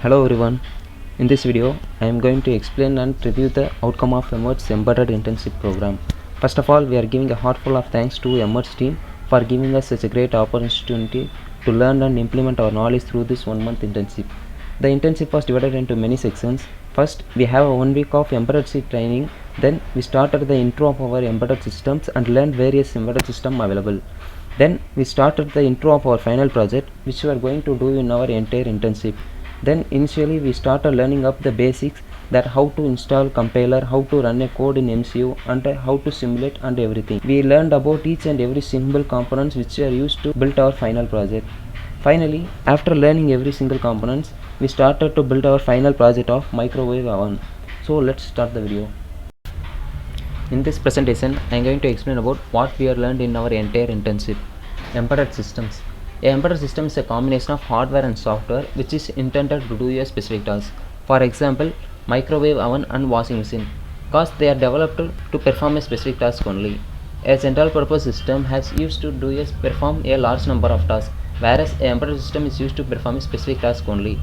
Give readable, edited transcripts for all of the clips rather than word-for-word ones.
Hello everyone. In this video, I am going to explain and review the outcome of Emerge Embedded Internship Program. First of all, we are giving a heartful of thanks to Emerge team for giving us such a great opportunity to learn and implement our knowledge through this 1 month internship. The internship was divided into many sections. First, we have a 1 week of embedded C training. Then we started the intro of our embedded systems and learned various embedded systems available. Then we started the intro of our final project, which we are going to do in our entire internship. Then initially we started learning up the basics, that how to install compiler, how to run a code in MCU, and how to simulate and everything. We learned about each and every single components which are used to build our final project. Finally, after learning every single components, we started to build our final project of microwave oven. So let's start the video. In this presentation, I am going to explain about what we have learned in our entire internship. Embedded systems. A embedded system is a combination of hardware and software which is intended to do a specific task. For example, microwave oven and washing machine, because they are developed to perform a specific task only. A general purpose system has used to perform a large number of tasks, whereas an embedded system is used to perform a specific task only.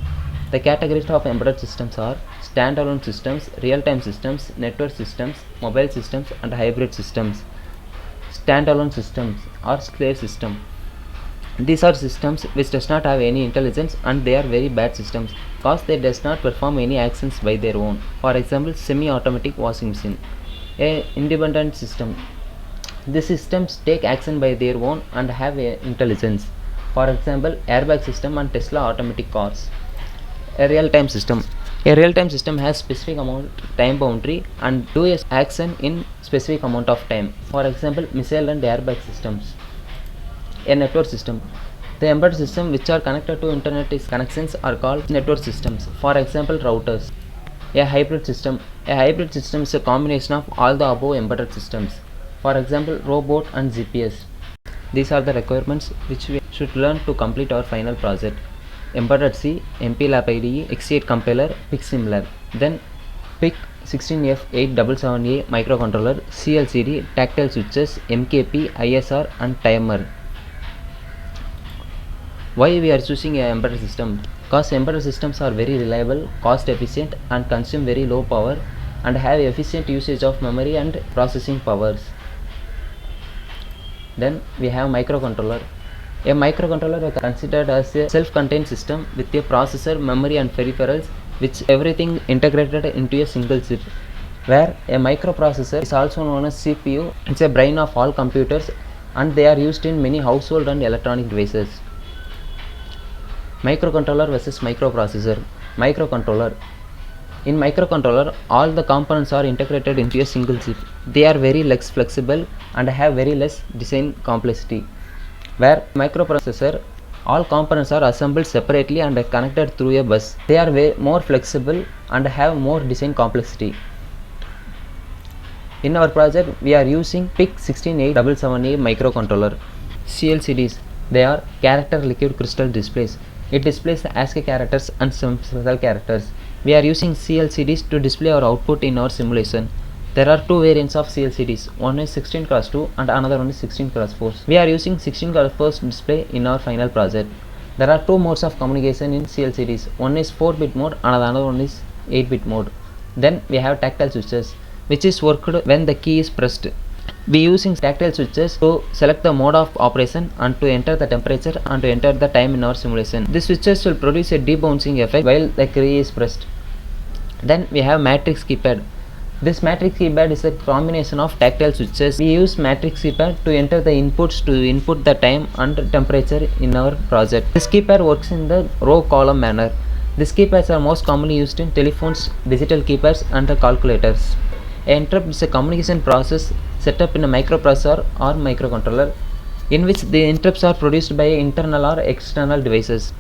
The categories of embedded systems are standalone systems, real-time systems, network systems, mobile systems, and hybrid systems. Standalone systems or slave system. These are systems which does not have any intelligence, and they are very bad systems because they does not perform any actions by their own. For example, semi-automatic washing machine. A independent system. These systems take action by their own and have intelligence. For example, airbag system and Tesla automatic cars. A real-time system. A real-time system has specific amount time boundary and do a action in specific amount of time. For example, missile and airbag systems. A network system. The embedded system which are connected to internet connections are called network systems. For example, routers. A hybrid system. A hybrid system is a combination of all the above embedded systems. For example, robot and GPS. These are the requirements which we should learn to complete our final project. Embedded C, MPLAB IDE, X8 compiler, PIC-SIMLab. Then PIC 16F877A microcontroller, CLCD, tactile switches, MKP, ISR, and timer. Why we are choosing an embedded system? Because embedded systems are very reliable, cost efficient, and consume very low power, and have efficient usage of memory and processing powers. Then we have microcontroller. A microcontroller is considered as a self-contained system with a processor, memory, and peripherals, which everything integrated into a single chip. Where a microprocessor is also known as CPU. It's a brain of all computers, and they are used in many household and electronic devices. Microcontroller versus microprocessor. Microcontroller. In microcontroller, all the components are integrated into a single chip. They are very less flexible and have very less design complexity. Where microprocessor, all components are assembled separately and are connected through a bus. They are way more flexible and have more design complexity. In our project, we are using PIC 16877A microcontroller. CLCDs. They are character liquid crystal displays. It displays the ASCII characters and some special characters. We are using CLCDs to display our output in our simulation. There are two variants of CLCDs. One is 16x2 and another one is 16x4. We are using 16x4 display in our final project. There are two modes of communication in CLCDs. One is 4-bit mode and another one is 8-bit mode. Then we have tactile switches, which is worked when the key is pressed. We using tactile switches to select the mode of operation and to enter the temperature and to enter the time in our simulation. These switches will produce a debouncing effect while the key is pressed. Then we have matrix keypad. This matrix keypad is a combination of tactile switches. We use matrix keypad to enter the inputs to input the time and temperature in our project. This keypad works in the row column manner. These keypads are most commonly used in telephones, digital keypads, and calculators. An interrupt is a communication process set up in a microprocessor or microcontroller, in which the interrupts are produced by internal or external devices.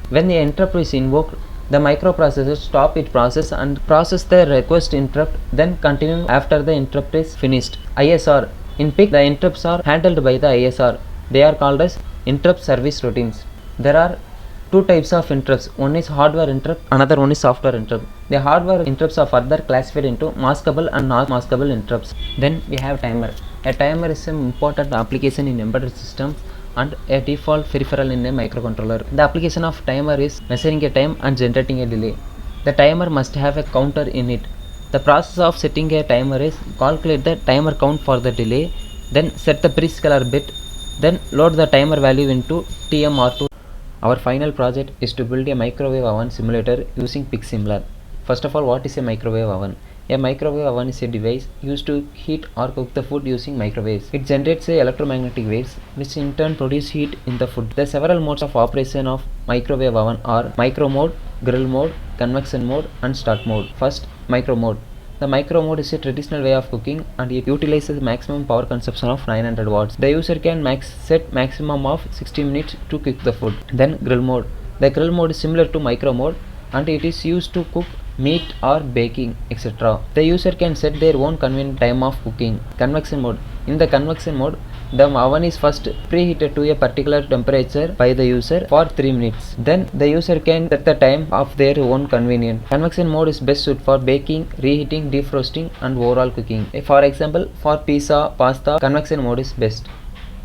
When the interrupt is invoked, the microprocessor stop its process and process the request interrupt, then continue after the interrupt is finished. ISR. In PIC, the interrupts are handled by the ISR. They are called as interrupt service routines. There are two types of interrupts. One is hardware interrupt, another one is software interrupt. The hardware interrupts are further classified into maskable and not maskable interrupts. Then we have timer. A timer is an important application in embedded systems and a default peripheral in a microcontroller. The application of timer is measuring a time and generating a delay. The timer must have a counter in it. The process of setting a timer is calculate the timer count for the delay, then set the prescaler bit, then load the timer value into TMR2. Our final project is to build a microwave oven simulator using PicSimilar. First of all, what is a microwave oven? A microwave oven is a device used to heat or cook the food using microwaves. It generates electromagnetic waves which in turn produce heat in the food. The several modes of operation of microwave oven are micro mode, grill mode, convection mode and start mode. First, micro mode. The micro mode is a traditional way of cooking and it utilizes maximum power consumption of 900 watts. The user can set maximum of 60 minutes to cook the food. Then grill mode. The grill mode is similar to micro mode and it is used to cook meat or baking, etc. The user can set their own convenient time of cooking. Convection mode. In the convection mode, the oven is first preheated to a particular temperature by the user for 3 minutes. Then the user can set the time of their own convenience. Convection mode is best suited for baking, reheating, defrosting and overall cooking. For example, for pizza, pasta, convection mode is best.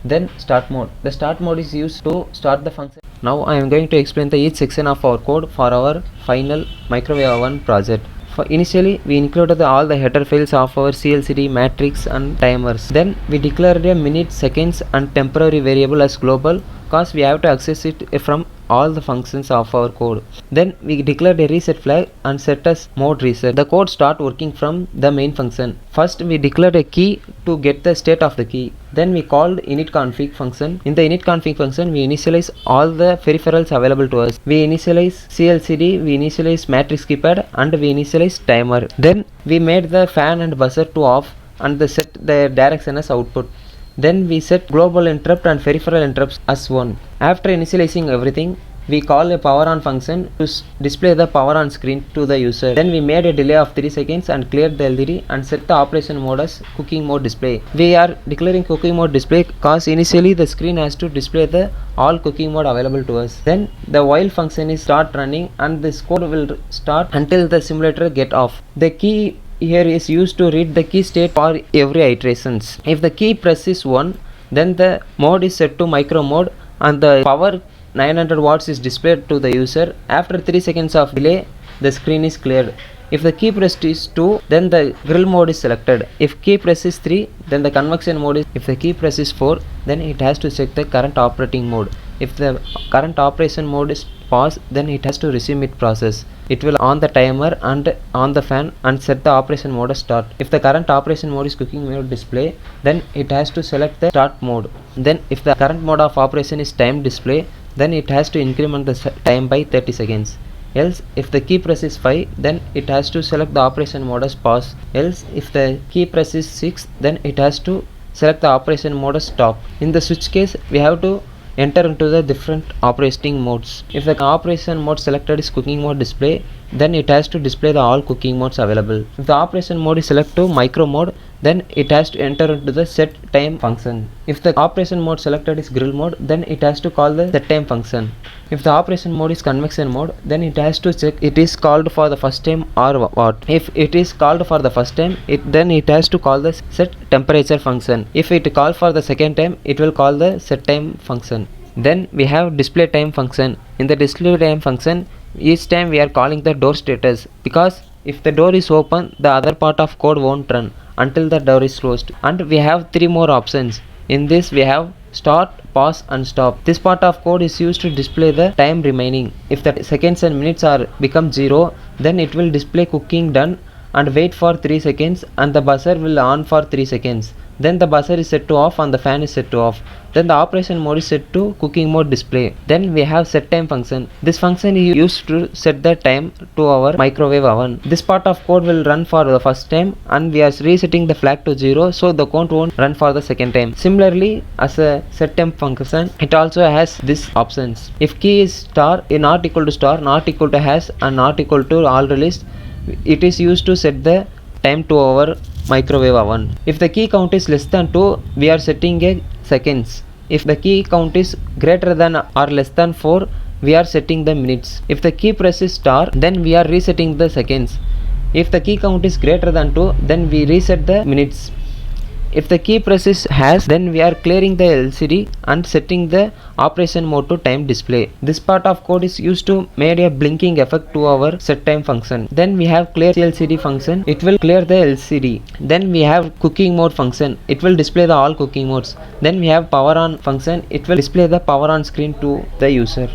Then start mode. The start mode is used to start the function. Now I am going to explain each section of our code for our final microwave oven project. Initially, we included all the header files of our CLCD, matrix and timers. Then we declared a minute, seconds and temporary variable as global because we have to access it from all the functions of our code. Then we declared a reset flag and set as mode reset. The code start working from the main function. First we declared a key to get the state of the key. Then we called initConfig function. In the initConfig function we initialize all the peripherals available to us. We initialize CLCD, we initialize matrix keypad and we initialize timer. Then we made the fan and buzzer to off and set the direction as output. Then we set global interrupt and peripheral interrupts as 1. After initializing everything, we call a power on function to display the power on screen to the user. Then we made a delay of 3 seconds and cleared the LCD and set the operation mode as cooking mode display. We are declaring cooking mode display because initially the screen has to display the all cooking mode available to us. Then the while function is start running and this code will start until the simulator get off. The key here is used to read the key state for every iterations. If the key press is 1, then the mode is set to micro mode and the power 900 watts is displayed to the user. After 3 seconds of delay, the screen is cleared. If the key press is 2, then the grill mode is selected. If key press is 3, then the convection mode is. If the key press is 4, then it has to check the current operating mode. If the current operation mode is pause, then it has to resume its process. It will on the timer and on the fan and set the operation mode as start. If the current operation mode is cooking mode display, then it has to select the start mode. Then if the current mode of operation is time display, then it has to increment the time by 30 seconds. Else if the key press is 5, then it has to select the operation mode as pause. Else if the key press is 6, then it has to select the operation mode as stop. In the switch case, we have to enter into the different operating modes. If the operation mode selected is cooking mode display, then it has to display the all cooking modes available. If the operation mode is selected to micro mode, then it has to enter into the set time function. If the operation mode selected is grill mode, then it has to call the set time function. If the operation mode is convection mode, then it has to check it is called for the first time or what. If it is called for the first time, then it has to call the set temperature function. If it calls for the second time, it will call the set time function. Then we have display time function. In the display time function, each time we are calling the door status, because if the door is open, the other part of code won't run until the door is closed. And we have 3 more options. In this we have start, pause and stop. This part of code is used to display the time remaining. If the seconds and minutes are become 0, then it will display cooking done and wait for 3 seconds and the buzzer will on for 3 seconds. Then the buzzer is set to off and the fan is set to off. Then the operation mode is set to cooking mode display. Then we have set time function. This function is used to set the time to our microwave oven. This part of code will run for the first time and we are resetting the flag to 0, so the code won't run for the second time. Similarly, as a set time function, it also has these options. If key is star, not equal to star, not equal to hash and not equal to all released, it is used to set the time to our microwave oven. If the key count is less than 2, we are setting a seconds. If the key count is greater than or less than 4, we are setting the minutes. If the key press is star, then we are resetting the seconds. If the key count is greater than 2, then we reset the minutes. if the key press is hash, then we are clearing the LCD and setting the operation mode to time display. This part of code is used to make a blinking effect to our set time function. Then we have clear LCD function, it will clear the LCD. Then we have cooking mode function, it will display the all cooking modes. Then we have power on function, it will display the power on screen to the user.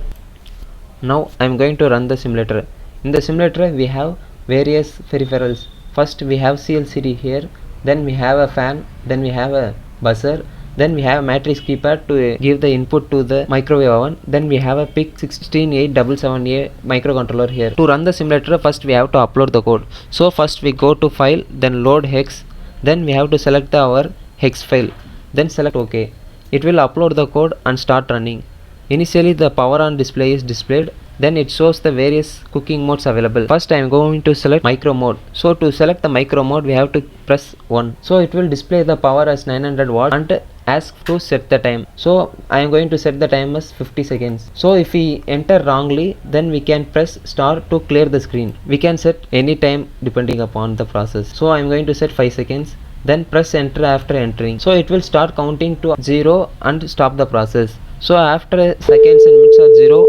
Now I am going to run the simulator. In the simulator we have various peripherals. First we have CLCD here, then we have a fan, then we have a buzzer, then we have a matrix keypad to give the input to the microwave oven, then we have a PIC 16877A microcontroller here. To run the simulator, first we have to upload the code. So first we go to file, then load hex, then we have to select our hex file, then select OK. It will upload the code and start running. Initially the power on display is displayed, then it shows the various cooking modes available. First I am going to select micro mode. So to select the micro mode we have to press 1. So it will display the power as 900 watt and ask to set the time. So I am going to set the time as 50 seconds. So if we enter wrongly, then we can press star to clear the screen. We can set any time depending upon the process. So I am going to set 5 seconds. Then press enter after entering. So it will start counting to 0 and stop the process. So after seconds and minutes are 0,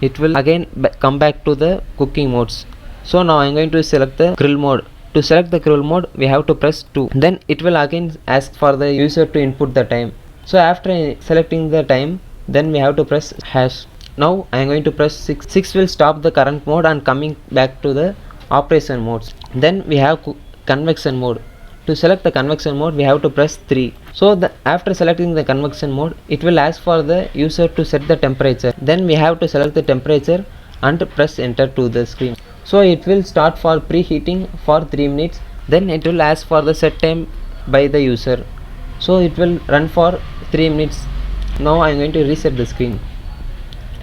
it will again come back to the cooking modes. So now I am going to select the grill mode. To select the grill mode we have to press 2. Then it will again ask for the user to input the time. So after selecting the time, then we have to press hash. Now I am going to press 6. 6 will stop the current mode and coming back to the operation modes. Then we have convection mode. To select the convection mode we have to press 3. So after selecting the convection mode, it will ask for the user to set the temperature. Then we have to select the temperature and press enter to the screen. So it will start for preheating for 3 minutes. Then it will ask for the set time by the user. So it will run for 3 minutes. Now I am going to reset the screen.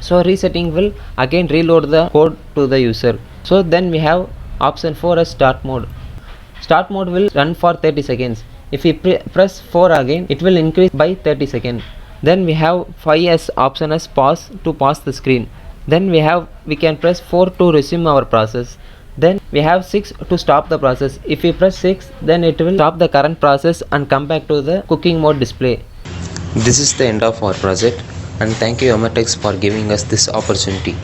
So resetting will again reload the code to the user. So then we have option 4 as start mode. Start mode will run for 30 seconds. If we press 4 again, it will increase by 30 seconds. Then we have 5 as option as pause to pause the screen. Then we can press 4 to resume our process. Then we have 6 to stop the process. If we press 6, then it will stop the current process and come back to the cooking mode display. This is the end of our project, and thank you Ematex for giving us this opportunity.